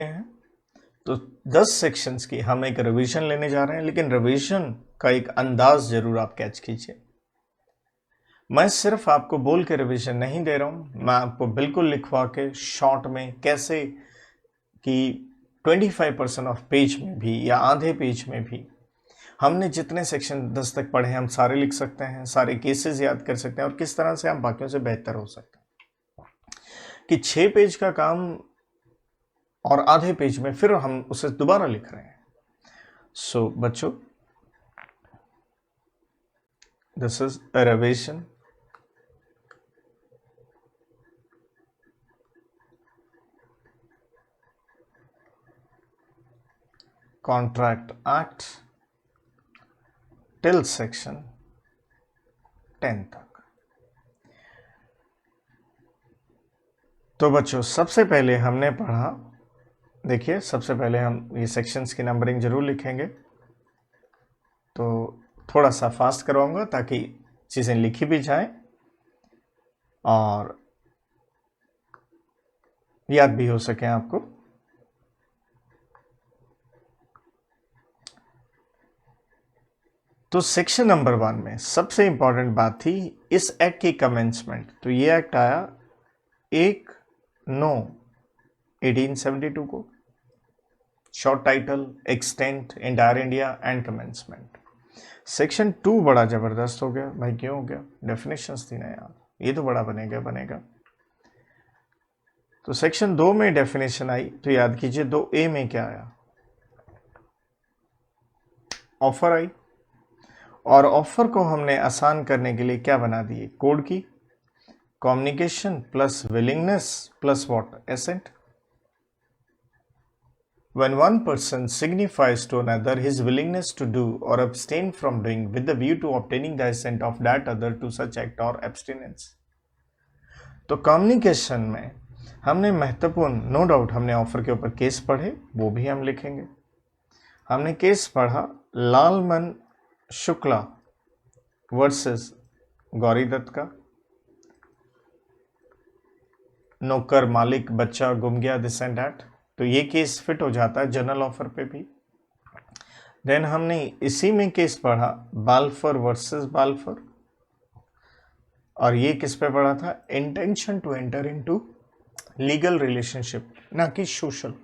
हैं तो 10 सेक्शंस की हम एक रिवीजन लेने जा रहे हैं, लेकिन रिवीजन का एक अंदाज जरूर आप कैच कीजिए। मैं सिर्फ आपको बोल के रिवीजन नहीं दे रहा हूं, मैं आपको बिल्कुल लिखवा के शॉर्ट में कैसे कि 25% ऑफ पेज में भी या आधे पेज में भी हमने जितने सेक्शन 10 तक पढ़े हैं हम सारे लिख सकते हैं, सारे केसेस याद कर सकते हैं और किस तरह से हम बाकियों से बेहतर हो सकते हैं। कि 6 पेज का काम और आधे पेज में फिर हम उसे दोबारा लिख रहे हैं। सो बच्चों, this is a revision contract act till section 10 तक। तो बच्चों, सबसे पहले हमने पढ़ा, देखिए सबसे पहले हम ये सेक्शंस की नंबरिंग जरूर लिखेंगे, तो थोड़ा सा फास्ट करवाऊंगा ताकि चीज़ें लिखी भी जाएं और याद भी हो सके आपको। तो सेक्शन नंबर 1 में सबसे इंपॉर्टेंट बात थी इस एक्ट की कमेंसमेंट। तो ये एक्ट आया 1/9/1872 को। Short title, extent, entire India and commencement. Section 2 बड़ा जबरदस्त हो गया भाई। क्यों हो गया? डेफिनेशंस थी ना यार, ये तो बड़ा बनेगा। तो सेक्शन 2 में डेफिनेशन आई, तो याद कीजिए 2A में क्या आया? ऑफर आई, और ऑफर को हमने आसान करने के लिए क्या बना दिए? कोड की। Communication plus willingness plus what? Assent. When one person signifies to another his willingness to do or abstain from doing with the view to obtaining the assent of that other to such act or abstinence. तो communication में हमने महत्वपूर्ण, no doubt हमने offer के ऊपर case पढ़े, वो भी हम लिखेंगे। हमने केस पढ़ा लालमन शुक्ला वर्सेस गौरी दत्त का, नौकर मालिक बच्चा गुम गया, दिस एंड दैट। तो ये केस फिट हो जाता है जनरल ऑफर पे भी। देन हमने इसी में केस पढ़ा बाल्फर वर्सेस बाल्फर, और ये किस पे पढ़ा था? Intention to enter into legal relationship, ना कि सोशल।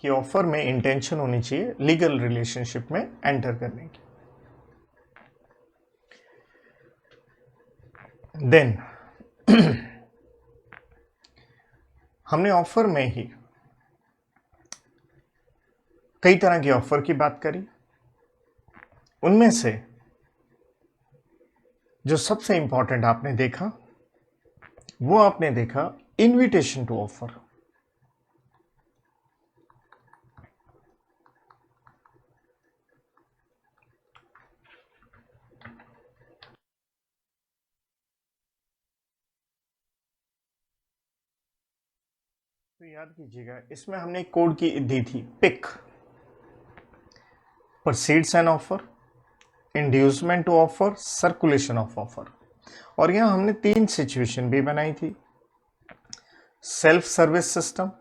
कि ऑफर में इंटेंशन होनी चाहिए लीगल रिलेशनशिप में एंटर करने की। देन हमने ऑफर में ही कई तरह की ऑफर की बात करी। उनमें से जो सबसे इंपॉर्टेंट आपने देखा, वो आपने देखा इनविटेशन टू ऑफर। तो याद कीजिएगा, इसमें हमने कोड की दी थी पिक, proceeds an offer, inducement to offer, circulation of offer. और यहां हमने 3 सिचुएशन भी बनाई थी। सेल्फ सर्विस सिस्टम,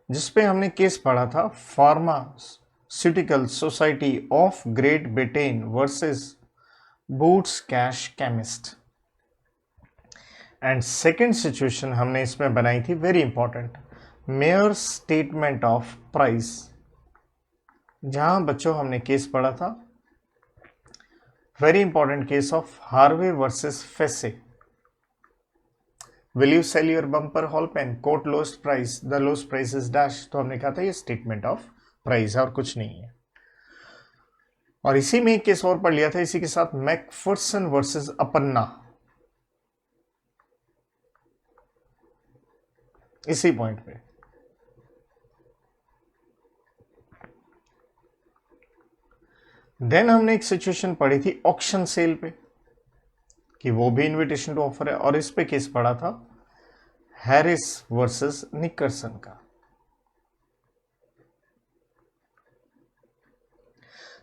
जिसपे हमने केस पढ़ा था pharmaceutical society of Great Britain versus Boots cash chemist. And second situation हमने इसमें बनाई थी very important, mere statement of price, जहां बच्चों हमने केस पढ़ा था very important case of Harvey versus Facey. Will you sell your Bumper Hall Pen, quote lowest price, the lowest price is dash. तो हमने कहा था ये स्टेटमेंट ऑफ प्राइस है और कुछ नहीं है। और इसी में एक केस और पढ़ लिया था इसी के साथ, मैकफर्सन वर्सेस अपन्ना, इसी पॉइंट पे। देन हमने एक सिचुएशन पढ़ी थी ऑक्शन सेल पे, कि वो भी इनविटेशन टू ऑफर है, और इस पे केस पढ़ा था हैरिस वर्सेस निकरसन का।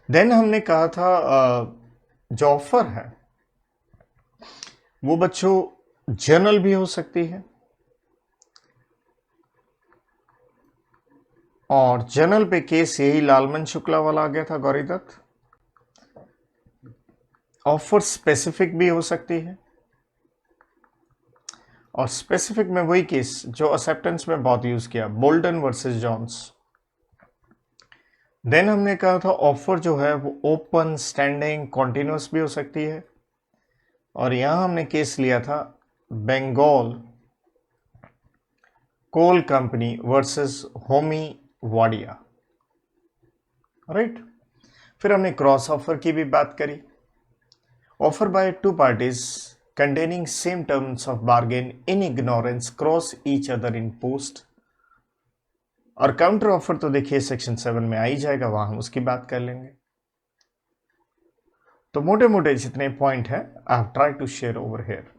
देन हमने कहा था जो ऑफर है वो बच्चों जर्नल भी हो सकती है, और जर्नल पे केस यही लालमन शुक्ला वाला आ गया था, गौरी दत्त। ऑफर स्पेसिफिक भी हो सकती है, और स्पेसिफिक में वही केस जो एक्सेप्टेंस में बहुत यूज किया, बोल्टन वर्सेस जॉन्स। देन हमने कहा था ऑफर जो है वो ओपन, स्टैंडिंग, कॉन्टिन्यूस भी हो सकती है, और यहां हमने केस लिया था Bengal coal company versus Homi Wadia, right. फिर हमने क्रॉस ऑफर की भी बात करी। Offer by two parties containing same terms of bargain in ignorance cross each other in post। और काउंटर ऑफर तो देखिए सेक्शन 7 में आ ही जाएगा, वहां हम उसकी बात कर लेंगे। तो मोटे मोटे जितने पॉइंट हैं I have try to share over here.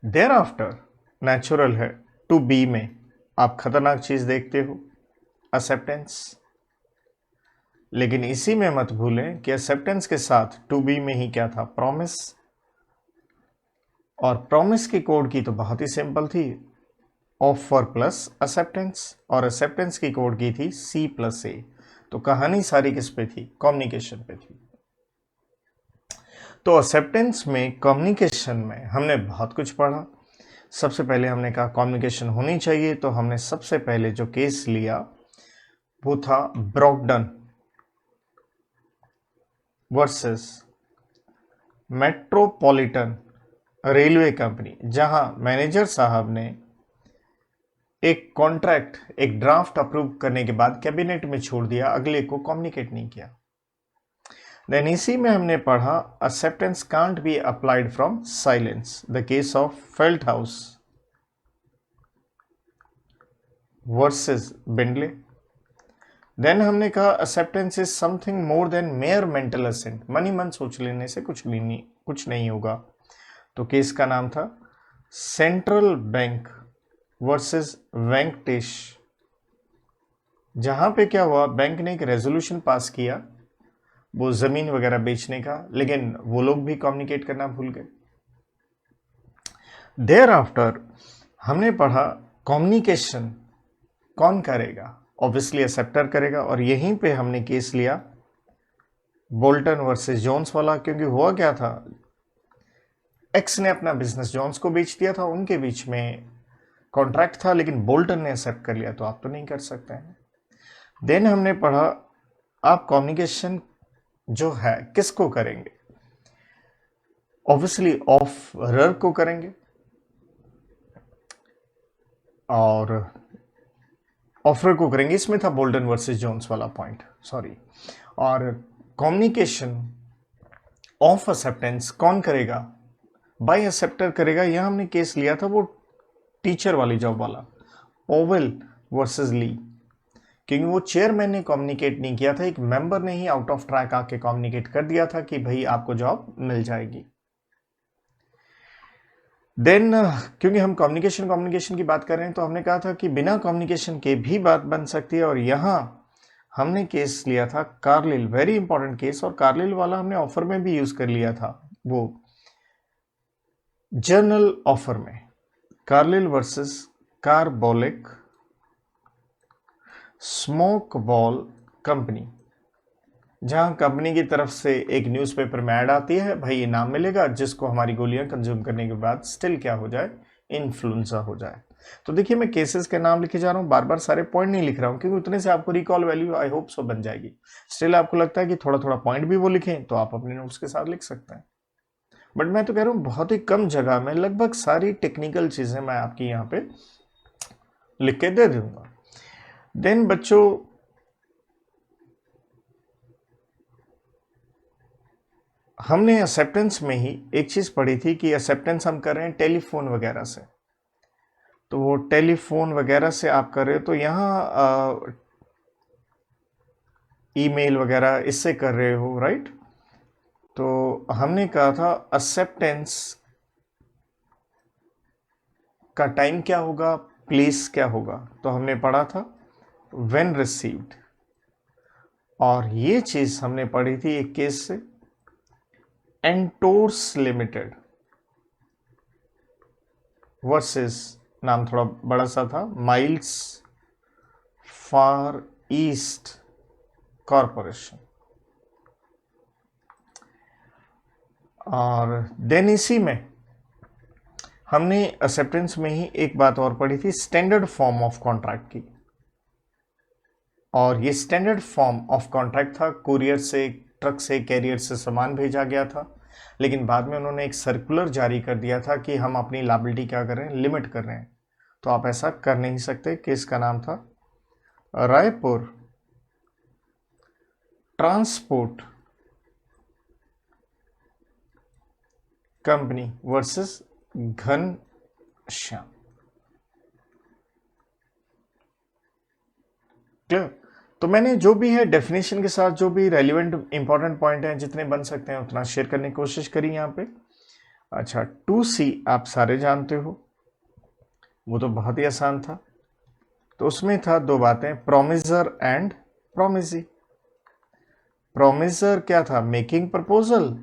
Thereafter natural है टू बी में आप खतरनाक चीज देखते हो, एक्सेप्टेंस। लेकिन इसी में मत भूलें कि एक्सेप्टेंस के साथ टू बी में ही क्या था, प्रॉमिस। और प्रॉमिस की कोड की तो बहुत ही सिंपल थी, ऑफर प्लस एक्सेप्टेंस, और एक्सेप्टेंस की कोड की थी सी प्लस ए। तो कहानी सारी किस पे थी, कम्युनिकेशन पे थी। तो एक्सेप्टेंस में, कम्युनिकेशन में हमने बहुत कुछ पढ़ा। सबसे पहले हमने कहा कम्युनिकेशन होनी चाहिए, तो हमने सबसे पहले जो केस लिया वो था ब्रॉकडन वर्सेस मेट्रोपॉलिटन रेलवे कंपनी, जहां मैनेजर साहब ने एक कॉन्ट्रैक्ट, एक ड्राफ्ट अप्रूव करने के बाद कैबिनेट में छोड़ दिया, अगले को कम्युनिकेट नहीं किया। देन इसी में हमने पढ़ा acceptance can't be applied from silence, the case of Felthouse versus Bindley. Then हमने कहा acceptance is something more than mere mental assent, मन ही मन सोच लेने से कुछ नहीं होगा। तो केस का नाम था सेंट्रल बैंक वर्सेस वेंकटेश, जहां पे क्या हुआ, बैंक ने एक रेजोल्यूशन पास किया वो जमीन वगैरह बेचने का, लेकिन वो लोग भी कम्युनिकेट करना भूल गए। देयर आफ्टर हमने पढ़ा कम्युनिकेशन कौन करेगा, ऑब्वियसली एक्सेप्टर करेगा, और यहीं पे हमने केस लिया बोल्टन वर्सेस जोन्स वाला, क्योंकि हुआ क्या था, एक्स ने अपना बिजनेस जोन्स को बेच दिया था, उनके बीच में कॉन्ट्रैक्ट था, लेकिन बोल्टन ने एक्सेप्ट कर लिया, तो आप तो नहीं कर सकते हैं। देन हमने पढ़ा आप कम्युनिकेशन जो है किसको करेंगे, ऑब्वियसली ऑफरर को करेंगे, और ऑफर को करेंगे, इसमें था बोल्टन वर्सेस जोन्स वाला पॉइंट, सॉरी। और कम्युनिकेशन ऑफ एक्सेप्टेंस कौन करेगा, बाय एक्सेप्टर करेगा। यहां हमने केस लिया था वो टीचर वाली जॉब वाला, ओवेल वर्सेस ली, क्योंकि वो चेयरमैन ने कम्युनिकेट नहीं किया था, एक मेंबर ने ही आउट ऑफ ट्रैक आके कम्युनिकेट कर दिया था कि भाई आपको जॉब मिल जाएगी। देन क्योंकि हम कम्युनिकेशन की बात कर रहे हैं, तो हमने कहा था कि बिना कम्युनिकेशन के भी बात बन सकती है, और यहां हमने केस लिया था कार्लिल, वेरी इंपॉर्टेंट केस, और कार्लिल वाला हमने ऑफर में भी यूज कर लिया था, वो जर्नल ऑफर में, Carlill versus carbolic smoke ball company, जहां कंपनी की तरफ से एक न्यूज़पेपर में ऐड आती है, भाई इनाम मिलेगा जिसको हमारी गोलियां कंज्यूम करने के बाद स्टिल क्या हो जाए, इन्फ्लुएंजा हो जाए। तो देखिए मैं केसेस के नाम लिखे जा रहा हूं, बार बार सारे पॉइंट नहीं लिख रहा हूं, क्योंकि उतने से आपको recall value I hope so बन जाएगी। स्टिल आपको लगता है कि थोड़ा थोड़ा पॉइंट भी वो लिखें, तो आप अपने नोट्स के साथ लिख सकते हैं, बट मैं तो कह रहा हूं बहुत ही कम जगह में लगभग सारी टेक्निकल चीजें मैं आपकी यहाँ पे लिख के दे दूंगा। देन बच्चों हमने एक्सेप्टेंस में ही एक चीज पढ़ी थी कि एक्सेप्टेंस हम कर रहे हैं टेलीफोन वगैरह से, तो वो टेलीफोन वगैरह से आप कर रहे हो, तो यहाँ ईमेल वगैरह इससे कर रहे हो, राइट। तो हमने कहा था एक्सेप्टेंस का टाइम क्या होगा, प्लेस क्या होगा, तो हमने पढ़ा था व्हेन रिसीव्ड, और ये चीज हमने पढ़ी थी एक केस से एंटोर्स लिमिटेड, वर्सेस, नाम थोड़ा बड़ा सा था, माइल्स फार ईस्ट कॉरपोरेशन। और देन इसी में हमने एक्सेप्टेंस में ही एक बात और पढ़ी थी, स्टैंडर्ड फॉर्म ऑफ कॉन्ट्रैक्ट की। और ये स्टैंडर्ड फॉर्म ऑफ कॉन्ट्रैक्ट था, कुरियर से, ट्रक से, कैरियर से सामान भेजा गया था, लेकिन बाद में उन्होंने एक सर्कुलर जारी कर दिया था कि हम अपनी लायबिलिटी क्या कर रहे हैं, लिमिट कर रहे हैं। तो आप ऐसा कर नहीं सकते। केस का नाम था Raipur transport company versus Ghanshyam. Clear? तो मैंने जो भी है डेफिनेशन के साथ जो भी रेलिवेंट इंपॉर्टेंट पॉइंट हैं जितने बन सकते हैं उतना शेयर करने की कोशिश करी यहाँ पे। अच्छा, 2C आप सारे जानते हो, वो तो बहुत ही आसान था। तो उसमें था दो बातें, प्रोमिसर एंड प्रोमिसी। प्रोमिसर क्या था, मेकिंग प्रपोजल,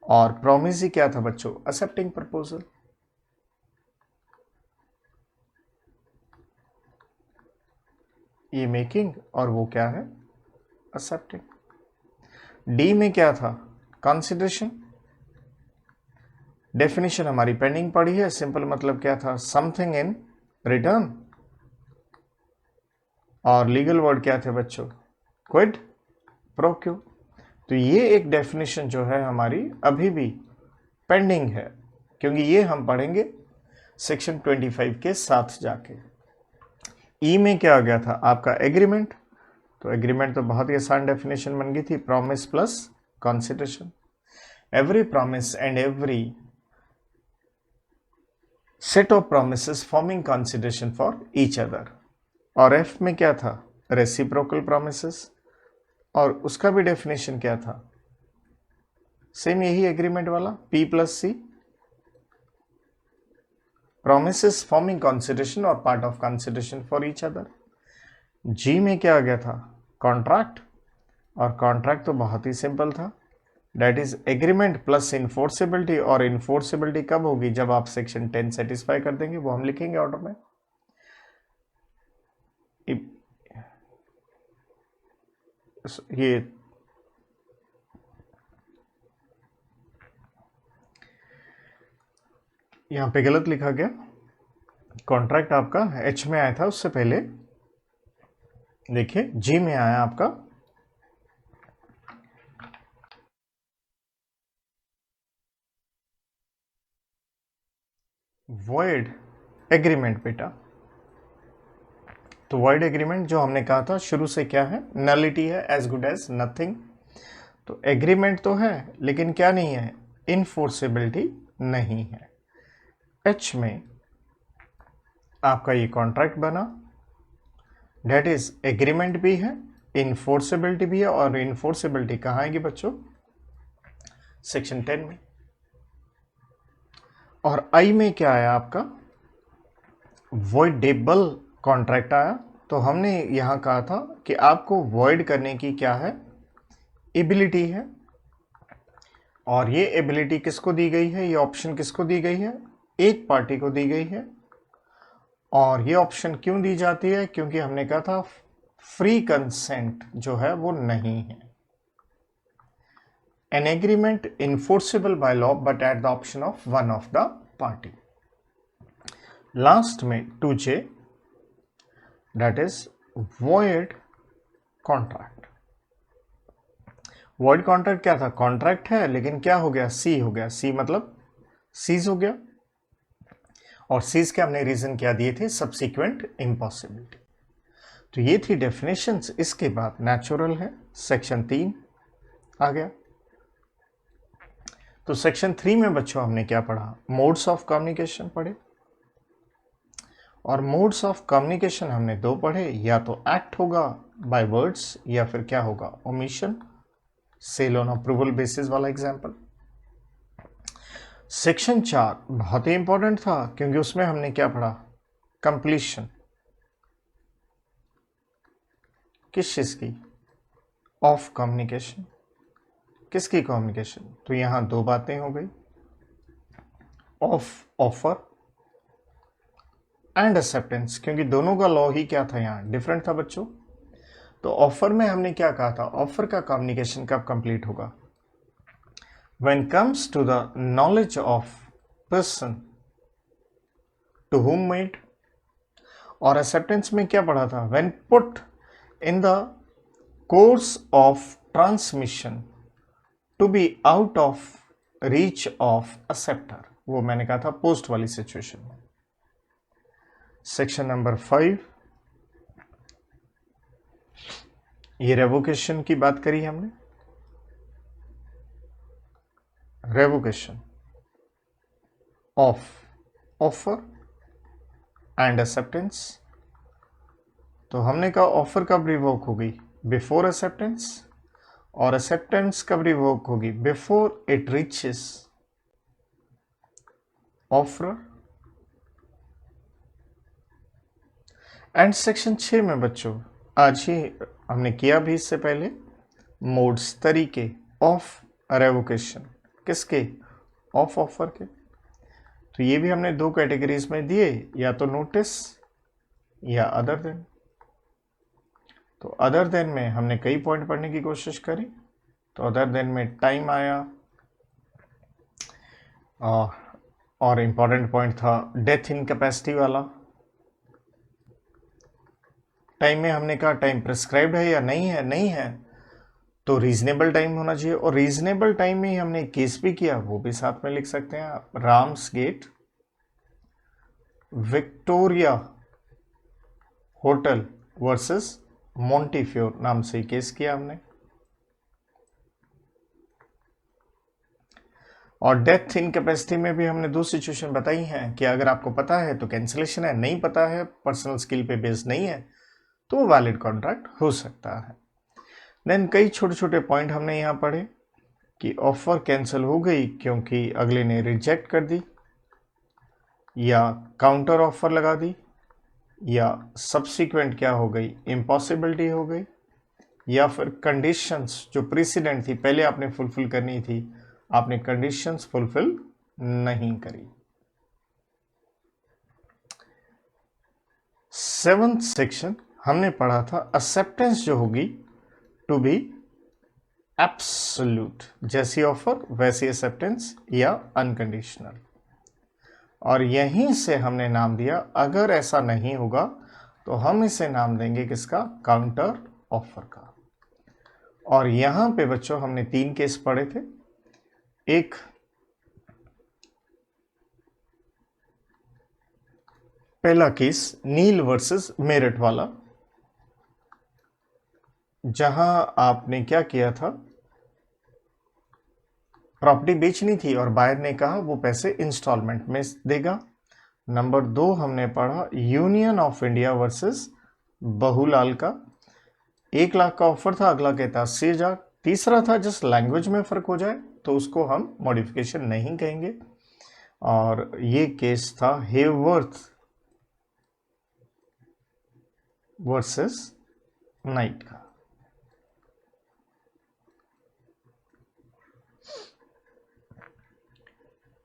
और प्रोमिसी क्या था बच्चों, एक्सेप्टिंग प्रपोजल। ये मेकिंग और वो क्या है, एक्सेप्टिंग। डी में क्या था, कंसिडरेशन। डेफिनेशन हमारी पेंडिंग पड़ी है, सिंपल मतलब क्या था, समथिंग इन रिटर्न। और लीगल वर्ड क्या थे बच्चों, क्विड प्रो क्यू। तो ये एक डेफिनेशन जो है हमारी अभी भी पेंडिंग है, क्योंकि ये हम पढ़ेंगे सेक्शन 25 के साथ जाके। ई में क्या आ गया था आपका, एग्रीमेंट। तो एग्रीमेंट तो बहुत ही आसान डेफिनेशन बन गई थी, promise plus consideration. Every promise and every set of promises forming consideration for each other. और एफ में क्या था, रेसिप्रोकल प्रोमिसेस, और उसका भी डेफिनेशन क्या था, सेम यही एग्रीमेंट वाला, P plus C, promises forming consideration और part of consideration for each other. जी में क्या आ गया था, कॉन्ट्रैक्ट। और कॉन्ट्रैक्ट तो बहुत ही सिंपल था, डेट इज एग्रीमेंट प्लस इन्फोर्सेबिलिटी। और इन्फोर्सेबिलिटी कब होगी, जब आप सेक्शन 10 सेटिस्फाई कर देंगे, वो हम लिखेंगे ऑर्डर में। ये यहां पे गलत लिखा गया, कॉन्ट्रैक्ट आपका H में आया था, उससे पहले देखिए G में आया आपका वॉइड एग्रीमेंट बेटा। तो वॉइड एग्रीमेंट जो हमने कहा था शुरू से क्या है, नलिटी है, एज गुड एज नथिंग। तो एग्रीमेंट तो है लेकिन क्या नहीं है, इनफोर्सेबिलिटी नहीं है। H में आपका ये कॉन्ट्रैक्ट बना, डेट इज एग्रीमेंट भी है, इनफोर्सेबिलिटी भी है। और इनफोर्सेबिलिटी कहाँ आएगी बच्चों, सेक्शन 10 में। और I में क्या आया आपका, वॉइडेबल कॉन्ट्रैक्ट आया। तो हमने यहां कहा था कि आपको वॉइड करने की क्या है, एबिलिटी है। और ये एबिलिटी किसको दी गई है, ये ऑप्शन किसको दी गई है, एक पार्टी को दी गई है। और ये ऑप्शन क्यों दी जाती है, क्योंकि हमने कहा था फ्री कंसेंट जो है वो नहीं है। An agreement enforceable by law but at the option of one of the party. Last में 2J, that is void contract. void contract क्या था, कॉन्ट्रैक्ट है लेकिन क्या हो गया, सी हो गया। सी मतलब सीज हो गया। और सीज के हमने रीजन क्या दिए थे, सब्सिक्वेंट इम्पॉसिबिलिटी। तो ये थी डेफिनेशंस। इसके बाद नेचुरल है, सेक्शन 3 आ गया। तो सेक्शन 3 में बच्चों हमने क्या पढ़ा, मोड्स ऑफ कम्युनिकेशन पढ़े। और मोड्स ऑफ कम्युनिकेशन हमने दो पढ़े, या तो एक्ट होगा बाय वर्ड्स या फिर क्या होगा, omission, sale on approval basis वाला एग्जांपल। सेक्शन 4 बहुत ही इंपॉर्टेंट था क्योंकि उसमें हमने क्या पढ़ा, कंप्लीशन। किस चीज की, ऑफ कम्युनिकेशन। किसकी कम्युनिकेशन, तो यहां दो बातें हो गई, ऑफ ऑफर एंड एक्सेप्टेंस, क्योंकि दोनों का लॉ ही क्या था, यहाँ डिफरेंट था बच्चों। तो ऑफर में हमने क्या कहा था, ऑफर का कम्युनिकेशन कब कंप्लीट होगा, when comes to the knowledge of person to whom made. और एक्सेप्टेंस में क्या पढ़ा था, when put in the course of transmission to be out of reach of acceptor, वो मैंने कहा था पोस्ट वाली सिचुएशन में। सेक्शन नंबर 5, ये रेवोकेशन की बात करी हमने। Revocation of offer and acceptance. तो हमने कहा ऑफर कब रिवोक होगी, बिफोर एक्सेप्टेंस, और एक्सेप्टेंस कब रिवोक होगी, before it reaches offer. And section 6 में बच्चों आज ही हमने किया भी इससे पहले, मोड्स, तरीके ऑफ रेवोकेशन, किसके, ऑफ ऑफर के। तो ये भी हमने 2 कैटेगरीज में दिए, या तो नोटिस या अदर देन। तो अदर देन में हमने कई पॉइंट पढ़ने की कोशिश करी। तो अदर देन में टाइम आया, और इम्पॉर्टेंट पॉइंट था डेथ इनकैपेसिटी वाला। टाइम में हमने कहा टाइम प्रिस्क्राइब्ड है या नहीं है, नहीं है तो रीजनेबल टाइम होना चाहिए, और रीजनेबल टाइम में ही हमने केस भी किया, वो भी साथ में लिख सकते हैं आप। Ramsgate Victoria hotel versus Montefiore नाम से केस किया हमने। और डेथ इनकैपेसिटी में भी हमने 2 सिचुएशन बताई हैं कि अगर आपको पता है तो कैंसिलेशन है, नहीं पता है, पर्सनल स्किल पे बेस्ड नहीं है, तो वो वैलिड कॉन्ट्रैक्ट हो सकता है। देन कई छोटे छोटे पॉइंट हमने यहाँ पढ़े कि ऑफर कैंसिल हो गई क्योंकि अगले ने रिजेक्ट कर दी, या काउंटर ऑफर लगा दी, या सब्सिक्वेंट क्या हो गई, इम्पॉसिबिलिटी हो गई, या फिर कंडीशंस जो प्रेसिडेंट थी पहले आपने फुलफिल करनी थी, आपने कंडीशंस फुलफिल नहीं करी। 7th सेक्शन हमने पढ़ा था एक्सेप्टेंस जो होगी टू बी एब्सोल्यूट, जैसी ऑफर वैसी एक्सेप्टेंस या अनकंडीशनल। और यहीं से हमने नाम दिया, अगर ऐसा नहीं होगा तो हम इसे नाम देंगे किसका, काउंटर ऑफर का। और यहां पे बच्चों हमने 3 केस पढ़े थे। एक पहला केस नील वर्सेस मेरिट वाला, जहां आपने क्या किया था, प्रॉपर्टी बेचनी थी और बायर ने कहा वो पैसे इंस्टॉलमेंट में देगा। नंबर 2 हमने पढ़ा यूनियन ऑफ इंडिया वर्सेस बहुलाल का, 1 लाख का ऑफर था, अगला कहता 80,000। तीसरा था जस्ट लैंग्वेज में फर्क हो जाए तो उसको हम मॉडिफिकेशन नहीं कहेंगे, और ये केस था हेवर्थ वर्सेस नाइट का।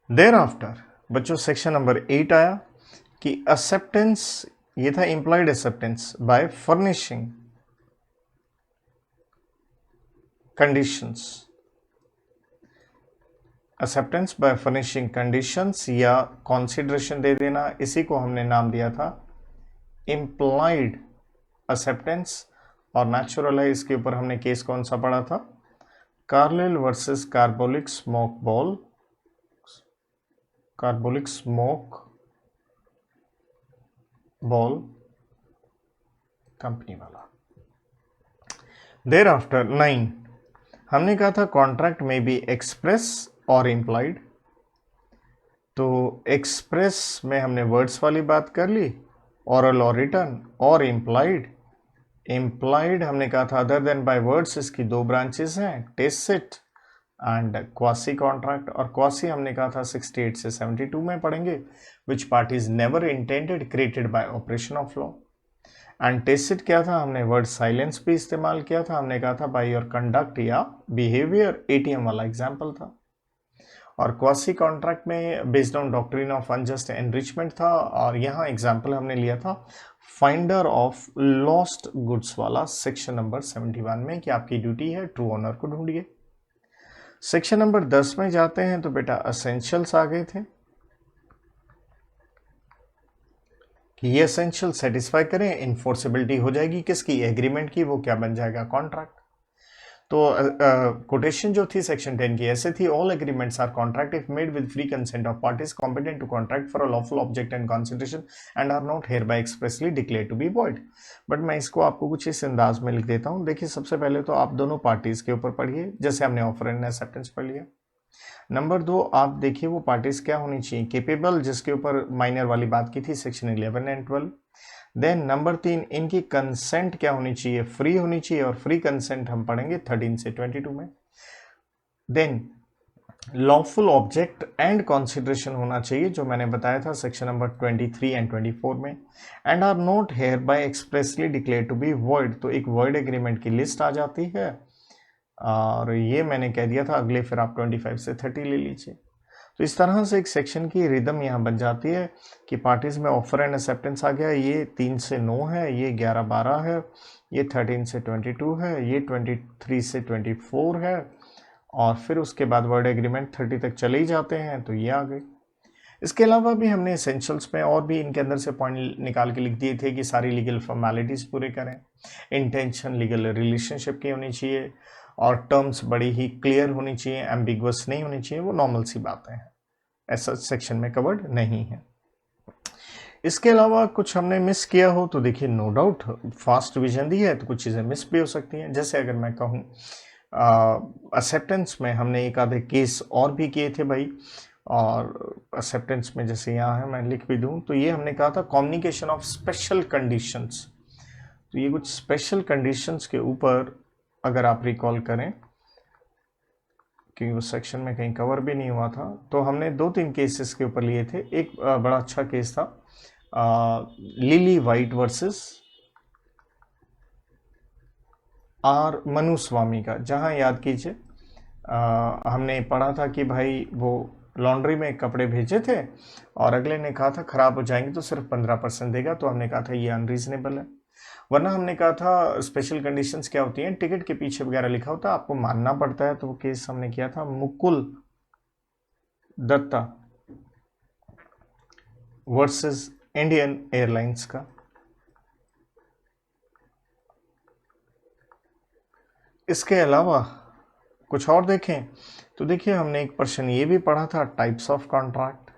देयर आफ्टर बच्चों सेक्शन नंबर 8 आया कि एक्सेप्टेंस, ये था employed acceptance bye furnishing conditions. Acceptance bye furnishing conditions या कॉन्सिडरेशन दे देना, इसी को हमने नाम दिया था इंप्लॉयड एक्सेप्टेंस। और नेचुरल है, इसके ऊपर हमने केस कौन सा पढ़ा था, Carlill versus carbolic smoke ball, carbolic smoke ball company वाला। देयर आफ्टर 9 हमने कहा था कॉन्ट्रैक्ट में बी एक्सप्रेस और इम्प्लाइड। तो एक्सप्रेस में हमने वर्ड्स वाली बात कर ली, ओरल और रिटर्न, और इम्प्लाइड, इम्प्लाइड हमने कहा था अदर देन बाय वर्ड्स, इसकी 2 ब्रांचेस हैं, टेसिट एंड क्वासी कॉन्ट्रैक्ट। और क्वासी हमने कहा था 68 से 72 में पढ़ेंगे, विच party is never intended created by operation of law. And tacit क्या था, हमने वर्ड साइलेंस भी इस्तेमाल किया था, हमने कहा था बाय योर कंडक्ट या बिहेवियर, एटीएम वाला एग्जाम्पल था। और क्वासी कॉन्ट्रैक्ट में based on doctrine of unjust enrichment था, और यहाँ एग्जाम्पल हमने लिया था फाइंडर ऑफ लॉस्ट गुड्स वाला सेक्शन नंबर 71 में, कि आपकी ड्यूटी है ट्रू ऑनर को ढूंढिए। सेक्शन नंबर 10 में जाते हैं तो बेटा असेंशियल्स आ गए थे कि ये एसेंशियल सेटिस्फाई करें, इन्फोर्सेबिलिटी हो जाएगी किसकी, एग्रीमेंट की, वो क्या बन जाएगा, कॉन्ट्रैक्ट। तो कोटेशन जो थी सेक्शन 10 की ऐसे थी, all agreements are contract if made with free consent of parties competent to contract for a lawful object and consideration and are not hereby expressly declare to be void. But मैं इसको आपको कुछ इस अंदाज में लिख देता हूँ। देखिए, सबसे पहले तो आप दोनों पार्टीज के ऊपर पढ़िए, जैसे हमने ऑफर एंड एक्सेप्टेंस पढ़ लिया। नंबर 2, आप देखिए वो पार्टीज क्या होनी चाहिए, केपेबल, जिसके ऊपर माइनर वाली बात की थी सेक्शन 11 एंड 12। देन नंबर 3, इनकी कंसेंट क्या होनी चाहिए, फ्री होनी चाहिए, और फ्री कंसेंट हम पढ़ेंगे 13 से 22 में। Then lawful object and consideration होना चाहिए, जो मैंने बताया था सेक्शन नंबर 23 एंड 24 में। And are not here by expressly declare to be void, तो एक वॉइड एग्रीमेंट की लिस्ट आ जाती है, और ये मैंने कह दिया था अगले, फिर आप 25 से 30 ले लीजिए। तो इस तरह से एक सेक्शन की रिदम यहाँ बन जाती है कि पार्टीज में ऑफर एंड एक्सेप्टेंस आ गया, ये 3 से 9 है, ये 11-12 है, ये 13 से 22 है, ये 23 से 24 है, और फिर उसके बाद वर्ड एग्रीमेंट 30 तक चले ही जाते हैं, तो ये आ गई। इसके अलावा भी हमने एसेंशियल्स में और भी इनके अंदर से पॉइंट निकाल के लिख दिए थे कि सारी लीगल फॉर्मेलिटीज़ पूरे करें, इंटेंशन लीगल रिलेशनशिप की होनी चाहिए, और टर्म्स बड़ी ही क्लियर होनी चाहिए, एम्बिगुअस नहीं होनी चाहिए, वो नॉर्मल सी बातें हैं, ऐसा सेक्शन में कवर्ड नहीं है। इसके अलावा कुछ हमने मिस किया हो तो देखिए, नो डाउट फास्ट विजन दी है तो कुछ चीज़ें मिस भी हो सकती हैं। जैसे अगर मैं कहूँ एक्सेप्टेंस में हमने एक आधे केस और भी किए थे भाई, और एक्सेप्टेंस में जैसे यहाँ है, मैं लिख भी दूँ तो ये हमने कहा था कम्युनिकेशन ऑफ स्पेशल कंडीशंस। तो ये कुछ स्पेशल कंडीशंस के ऊपर अगर आप रिकॉल करें, क्योंकि उस सेक्शन में कहीं कवर भी नहीं हुआ था, तो हमने 2-3 केसेस के ऊपर लिए थे। एक बड़ा अच्छा केस था लिली वाइट वर्सेस आर मनुस्वामी का, जहां याद कीजिए हमने पढ़ा था कि भाई वो लॉन्ड्री में कपड़े भेजे थे और अगले ने कहा था खराब हो जाएंगे तो सिर्फ 15% देगा, तो हमने कहा था ये अनरीजनेबल है। वरना हमने कहा था स्पेशल कंडीशंस क्या होती हैं, टिकट के पीछे वगैरह लिखा होता है, आपको मानना पड़ता है। तो वो केस हमने किया था Mukul Datta versus Indian airlines का। इसके अलावा कुछ और देखें तो देखिए, हमने एक पर्सन ये भी पढ़ा था टाइप्स ऑफ कॉन्ट्रैक्ट,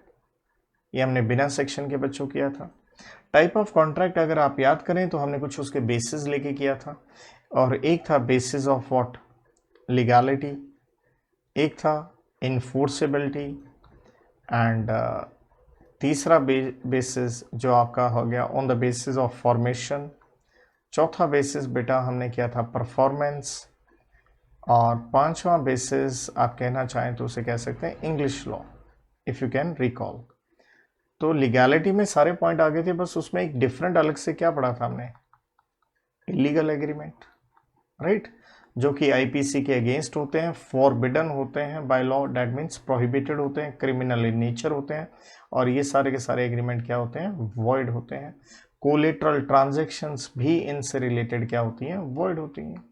ये हमने बिना सेक्शन के बच्चों किया था। टाइप ऑफ कॉन्ट्रैक्ट अगर आप याद करें तो हमने कुछ उसके बेसिस लेके किया था, और एक था बेसिस ऑफ व्हाट, लीगैलिटी, एक था इन्फोर्सेबिलिटी, एंड तीसरा बेसिस जो आपका हो गया on the basis of formation, चौथा बेसिस बेटा हमने किया था परफॉर्मेंस, और पांचवा बेसिस आप कहना चाहें तो उसे कह सकते हैं English law, if you can recall. तो लीगैलिटी में सारे पॉइंट आ गए थे, बस उसमें एक डिफरेंट अलग से क्या पढ़ा था हमने, इलीगल एग्रीमेंट, राइट, जो कि आईपीसी के अगेंस्ट होते हैं, फॉरबिडन होते हैं by law, that means prohibited होते हैं, क्रिमिनल इन नेचर होते हैं, और ये सारे के सारे एग्रीमेंट क्या होते हैं, वॉइड होते हैं। कोलेटरल ट्रांजैक्शंस भी इनसे रिलेटेड क्या होती हैं, वॉइड होती हैं।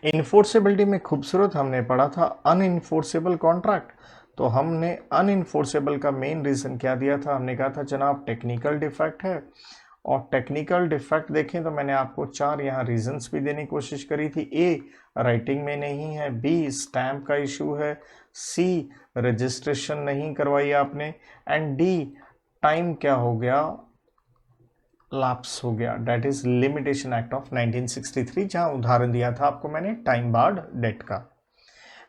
इन्फोर्सेबिलिटी में खूबसूरत हमने पढ़ा था अनइन्फोर्सेबल कॉन्ट्रैक्ट। तो हमने अनइन्फोर्सेबल का मेन रीज़न क्या दिया था, हमने कहा था जनाब टेक्निकल डिफेक्ट है, और टेक्निकल डिफेक्ट देखें तो मैंने आपको 4 यहाँ रीजंस भी देने की कोशिश करी थी। ए, राइटिंग में नहीं है, बी, स्टैम्प का इशू है, सी, रजिस्ट्रेशन नहीं करवाई आपने, एंड डी, टाइम क्या हो गया, लैप्स हो गया, that is limitation act of 1963, जहां उदाहरण दिया था आपको मैंने टाइम बार्ड डेट का।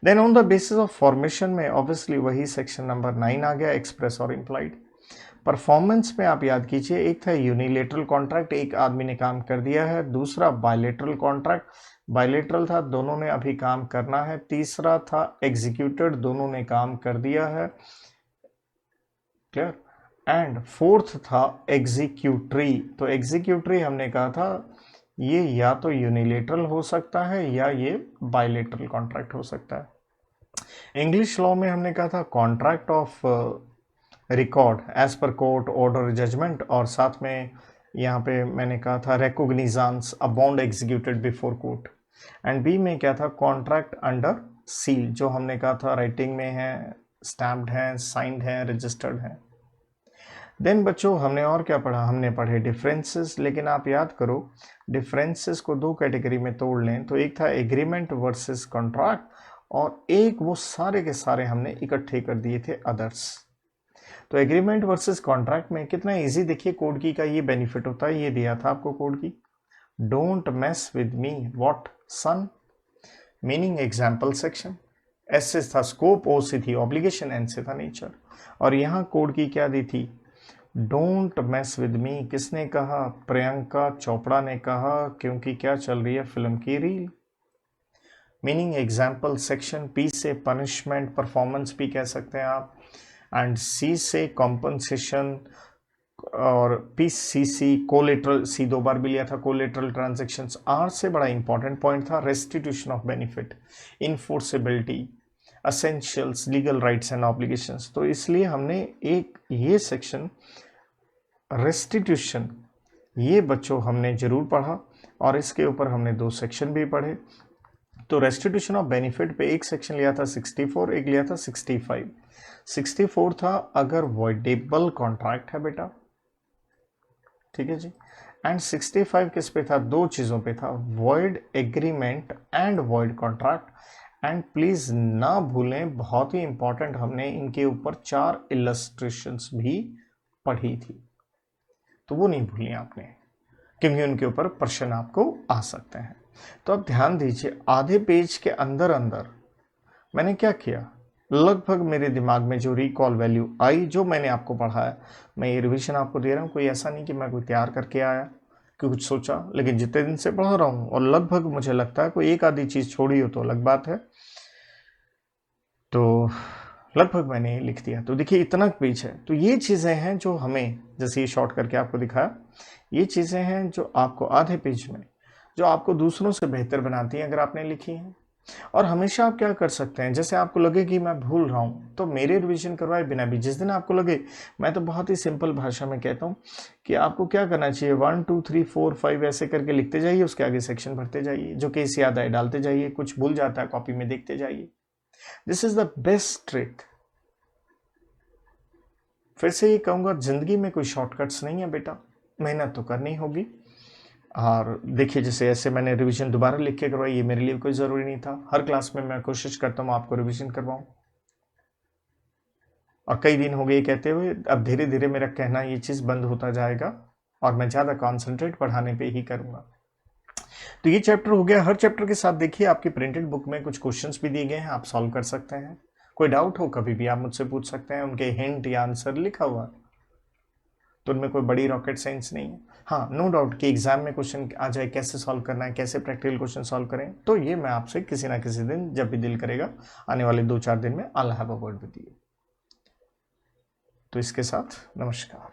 Then on the basis of formation में ऑब्वियसली वही सेक्शन नंबर 9 आ गया, एक्सप्रेस और इम्प्लाइड। परफॉर्मेंस में आप याद कीजिए, एक था यूनिलेटरल कॉन्ट्रैक्ट, एक आदमी ने काम कर दिया है, दूसरा बायलेटरल कॉन्ट्रैक्ट, बायलेटरल था दोनों ने अभी काम करना है, तीसरा था एग्जीक्यूटेड, दोनों ने काम कर दिया है, क्लियर, एंड फोर्थ था एग्जीक्यूटरी। तो एग्जीक्यूटरी हमने कहा था ये या तो यूनिलेटरल हो सकता है या ये बायलेटरल कॉन्ट्रैक्ट हो सकता है। इंग्लिश लॉ में हमने कहा था contract of record as per court order judgment, और साथ में यहाँ पे मैंने कहा था recognizance a bond executed before court. And B में क्या था कॉन्ट्रैक्ट अंडर सील, जो हमने कहा था राइटिंग में है, स्टैम्प्ड है, साइंड है, रजिस्टर्ड है। देन बच्चों हमने और क्या पढ़ा, हमने पढ़े डिफरेंसेस। लेकिन आप याद करो डिफरेंसेस को दो कैटेगरी में तोड़ लें तो एक था एग्रीमेंट वर्सेस कॉन्ट्रैक्ट, और एक वो सारे के सारे हमने इकट्ठे कर दिए थे अदर्स। तो एग्रीमेंट वर्सेस कॉन्ट्रैक्ट में कितना इजी, देखिए कोड की का ये बेनिफिट होता है, ये दिया था आपको कोड की, don't mess with me what son, meaning example section, एस से था स्कोप, ओ से थी ऑब्लिगेशन, एन से था नेचर। और यहाँ कोड की क्या दी थी, डोंट मेस विद मी किसने कहा, प्रियंका चोपड़ा ने कहा, क्योंकि क्या चल रही है फिल्म की reel. Meaning example section, P से पनिशमेंट परफॉर्मेंस भी कह सकते हैं आप, एंड सी से कॉम्पनसेशन, और पी सी सी कोलेटरल, सी दो बार भी लिया था कोलेटरल ट्रांजेक्शन्स। आर से बड़ा इंपॉर्टेंट पॉइंट था restitution of benefit, enforceability, essentials, legal rights and obligations. तो इसलिए हमने एक ये सेक्शन रेस्टिट्यूशन, ये बच्चों हमने जरूर पढ़ा, और इसके ऊपर हमने दो सेक्शन भी पढ़े। तो रेस्टिट्यूशन ऑफ बेनिफिट पे एक सेक्शन लिया था 64, एक लिया था 65। 64 था अगर वॉइडेबल कॉन्ट्रैक्ट है बेटा, ठीक है जी, एंड 65 किस पे था, दो चीजों पे था, void agreement and void contract. And please ना भूलें, बहुत ही इंपॉर्टेंट, हमने इनके ऊपर 4 इलस्ट्रेशंस भी पढ़ी थी, तो वो नहीं भूलनी आपने, क्योंकि उनके ऊपर प्रश्न आपको आ सकते हैं। तो अब ध्यान दीजिए, आधे पेज के अंदर अंदर मैंने क्या किया, लगभग मेरे दिमाग में जो रिकॉल वैल्यू आई, जो मैंने आपको पढ़ाया, मैं ये रिवीजन आपको दे रहा हूँ। कोई ऐसा नहीं कि मैं कोई तैयार करके आया कि कुछ सोचा, लेकिन जितने दिन से पढ़ रहा हूँ और लगभग मुझे लगता है कोई एक आधी चीज छोड़ी हो तो अलग बात है, तो लगभग मैंने लिख दिया। तो देखिए इतना पेज है, तो ये चीजें हैं जो हमें, जैसे ये शॉर्ट करके आपको दिखाया, ये चीजें हैं जो आपको आधे पेज में, जो आपको दूसरों से बेहतर बनाती हैं अगर आपने लिखी हैं। और हमेशा आप क्या कर सकते हैं, जैसे आपको लगे कि मैं भूल रहा हूं तो मेरे रिवीजन करवाए बिना भी, जिस दिन आपको लगे, मैं तो बहुत ही सिंपल भाषा में कहता हूं कि आपको क्या करना चाहिए, 1 2 3 4 5 ऐसे करके लिखते जाइए, उसके आगे सेक्शन भरते जाइए, जो केस याद आए डालते जाइए, कुछ भूल जाता है कॉपी में देखते जाइए। This is the best trick. फिर से ये कहूंगा, जिंदगी में कोई शॉर्टकट्स नहीं है बेटा, मेहनत तो करनी होगी। और देखिए जैसे ऐसे मैंने रिवीजन दोबारा लिख के करवाई, ये मेरे लिए कोई ज़रूरी नहीं था। हर क्लास में मैं कोशिश करता हूँ आपको रिवीजन करवाऊँ, और कई दिन हो गए कहते हुए, अब धीरे धीरे मेरा कहना ये चीज़ बंद होता जाएगा और मैं ज़्यादा कॉन्सेंट्रेट पढ़ाने पे ही करूँगा। तो ये चैप्टर हो गया। हर चैप्टर के साथ देखिए आपकी प्रिंटेड बुक में कुछ क्वेश्चंस भी दिए गए हैं, आप सॉल्व कर सकते हैं। कोई डाउट हो कभी भी आप मुझसे पूछ सकते हैं, उनके हिंट या आंसर लिखा हुआ, तो उनमें कोई बड़ी रॉकेट साइंस नहीं है। हाँ, नो डाउट कि एग्जाम में क्वेश्चन आ जाए कैसे सॉल्व करना है, कैसे प्रैक्टिकल क्वेश्चन सॉल्व करें, तो ये मैं आपसे किसी ना किसी दिन, जब भी दिल करेगा, आने वाले 2-4 दिन में, I will have a word with you. तो इसके साथ नमस्कार।